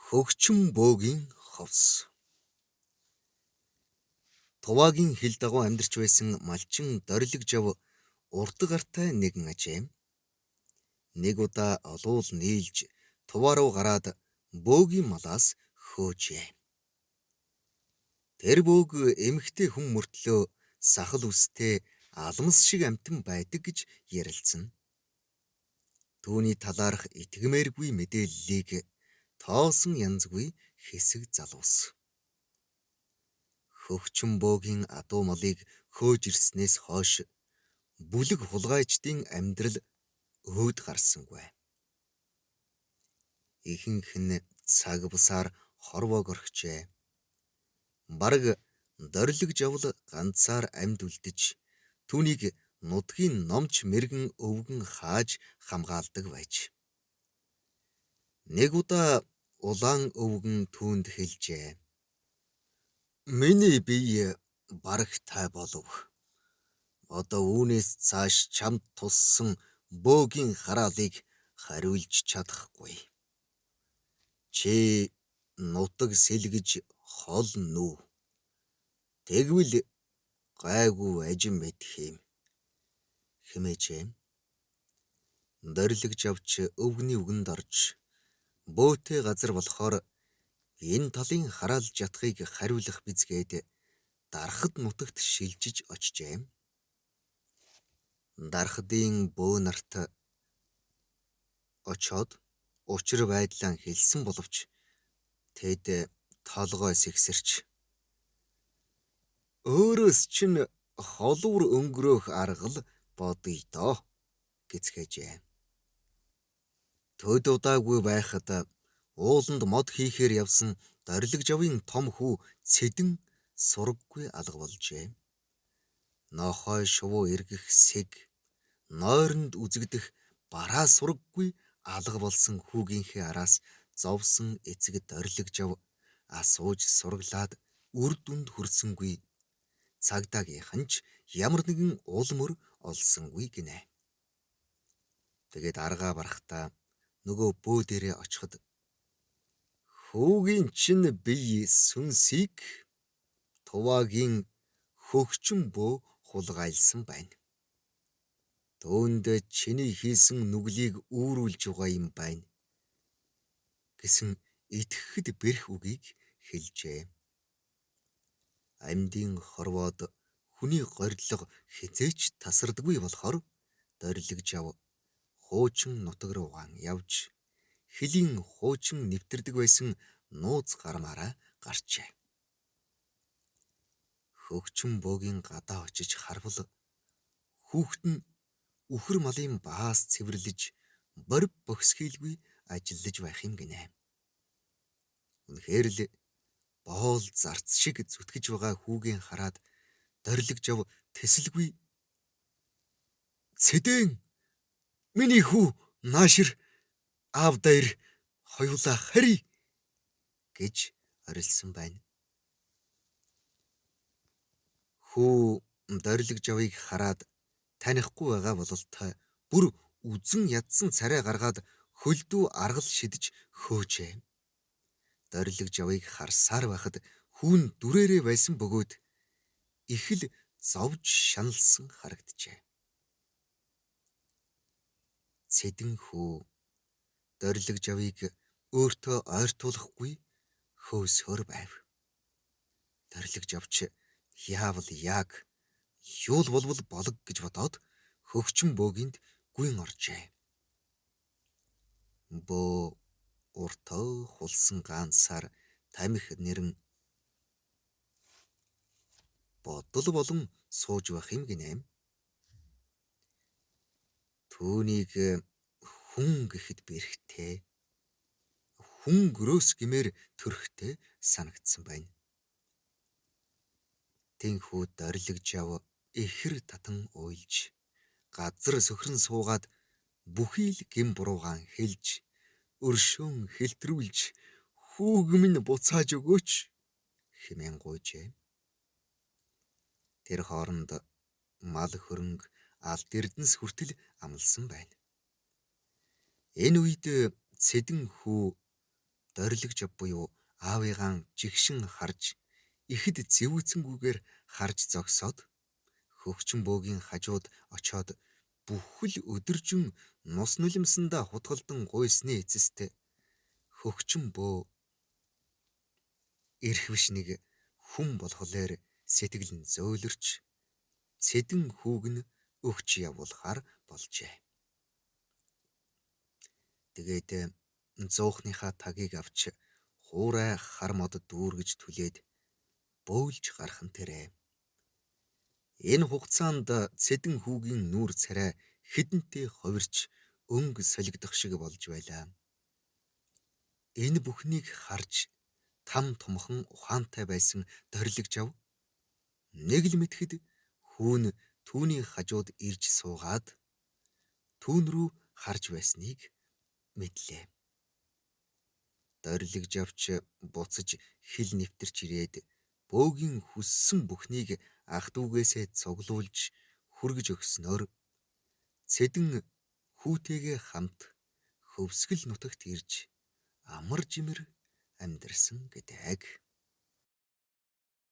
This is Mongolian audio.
Хөгчим бөөгийн ховс. Туваагийн хил дагуу амьдарч байсан малчин дорилог жав урд гартай нэгэн ажээ. Нэг удаа олуул нийлж туваа руу гараад бөөгийн малаас хөөжээ. Тэр бөөг эмэгтэй хүн мөртлөө сахал үстэй алмас шиг амтан байдаг гэж ярилцсан. Түүний талаарх итгэмээргүй мэдээллийг тоосон янзгүй хэсэг залуус. Хөгчим бөөгийн адуу малыг хөөж ирснээс хойш бүлэг хулгайчдын амьдрал өөд гарсангүй. Ихэнх нь цаг бусаар хорвоог орхижээ. Бараг дорилог жавл ганцаар амьд үлдэж түүнийг нутгийн номч мэргэн өвгөн хааж хамгаалдаг байж. Нэг удаа улаан өвгөн түүнд хэлжээ. Миний бие барагтай болов. Одоо үүнээс цааш чамд туссан бөөгийн хараалыг хариулж чадахгүй. Чи нутаг сэлгэж хол нүү. Тэгвэл гайгүй ажин мэдх юм хэмээжээ. Дорилог жавч өвгний үгэнд орж бөөтэй газар болохоор энэ талын хараалж ятхыг хариулах бизгээд дарахад нутагт шилжиж очжээ. Дарахадын бөө нарт очоод учир байдлаа хэлсэн боловч тэд толгой сэгсэрч өөрөөс чинь холуур өнгөрөөх арга л бодъё доо гэцгээжээ. Төд удаагүй байхад ууланд мод хийхээр явсан дорилог жавын том хүү цэдэн сураггүй алга болжээ. Нохой шувуу эргэх сэг, нойронд үзэгдэх бараа сураггүй алга болсон хүүгийнхээ араас зовсон эцэг дорилог жав асууж сурглаад үр дүнд хүрсэнгүй. Цагдаагийнхан ч ямар нэгэн улмөр олсонгүй гинэ. Тэгээд аргаа барахтаа нөгөө бөө дээрээ очиход хүүгийн чинь бие сүнсийг туваагийн хөгчим бөө хулгайлсан байна. Түүнд чиний хийсэн нүглийг үүрүүлж байгаа юм байна гэсэн итгэхэд бэрх үгийг хэлжээ. Амьдын хорвоод хүний горилго хизээч тасардаггүй болохоор дорилог жав хуучин нутаг руугаан явж хилийн хуучин нэвтэрдэг байсан нууц гармаараа гарчээ. Хөгчим бөөгийн гадаа очиж харвал хүүхэд нь үхэр малын баас цэвэрлэж борь бохисхийлгүй ажиллаж байх юм гинэ. Үнэхээр л боол зарц шиг зүтгэж байгаа хүүгийн хараад дорилог жав тэсэлгүй "Цэдэн миний хүү наашир аав даяр хоёулаа харьяа" гэж орилсон байна. Хүү дорилог жавыг хараад танихгүй байгаа бололтой бүр үзэн ядсан царай гаргаад хөлдөө аргал шидэж хөөжээ. Дорилог жавыг харсаар байхад хүүн дүрээрээ байсан бөгөөд их л зовж шаналсан харагджээ. Цэдэн хүү дорилог жавыг өөртөө ойртуулахгүй хөөсөөр байв. Дорилог жавч яавал яг юул болвол болог гэж бодоод хөгчим бөөгийн гүйн оржээ. Бөө уртаа хулсан ганцаар тамхи нэрэн бодол болон сууж байх юм гинэ. Түүнийг хүн гэхэд бэрхтээ, хүн гөрөөс гэмээр төрхтэй санагдсан байна. Тэнхүү дорилог жав ихэр татан уйлж газар сөхрөн суугаад бүхий л гэм буруугаан хэлж өршөөн хэлтрүүлж "Хүүг минь буцааж өгөөч" хэмээн гуйжээ. Тэр хооронд мал хөрөнгө алд эрдэнэс хүртэл амласан байна. Энэ үед цэдэн хүү Дорилогч буюу аавыгаан жигшин харж ихэд зэвүүцэнгүйгээр харж зогсоод хөгчин бөөгийн хажууд очоод бүхэл өдөржин нус нулимсандаа хутгалдан гуйсны эцэст хөгчин бөө эрх биш нэг хүн болохоор сэтгэл нь зөөлрч цэдэн хүүг нь өгч явуулахаар болжээ. Тэгээд зуухныхаа тагийг авч хуурай хар мод дүүргэж түлээд бөөлж гархан тэрэ. Энэ хугацаанд цэдэн хүүгийн нүүр царай хідэнтэй ховирч өнгө солигдох шиг болж байлаа. Энэ бүхнийг харж там томхон ухаантай байсан дорилогч ав нэг л мэдхэд хүүн түүний хажууд ирж суугаад түүн рүү харж байсныг мэдлээ. Дорилогч авч буцаж хил нэвтэрч ирээд бөөгийн хүссэн бүхнийг ах дүүгээсээ цуглуулж хүргэж өгснөөр цэдэн хүүтэйгээ хамт хөвсгөл нутагт ирж амар жимэр амьдарсан гэдэг.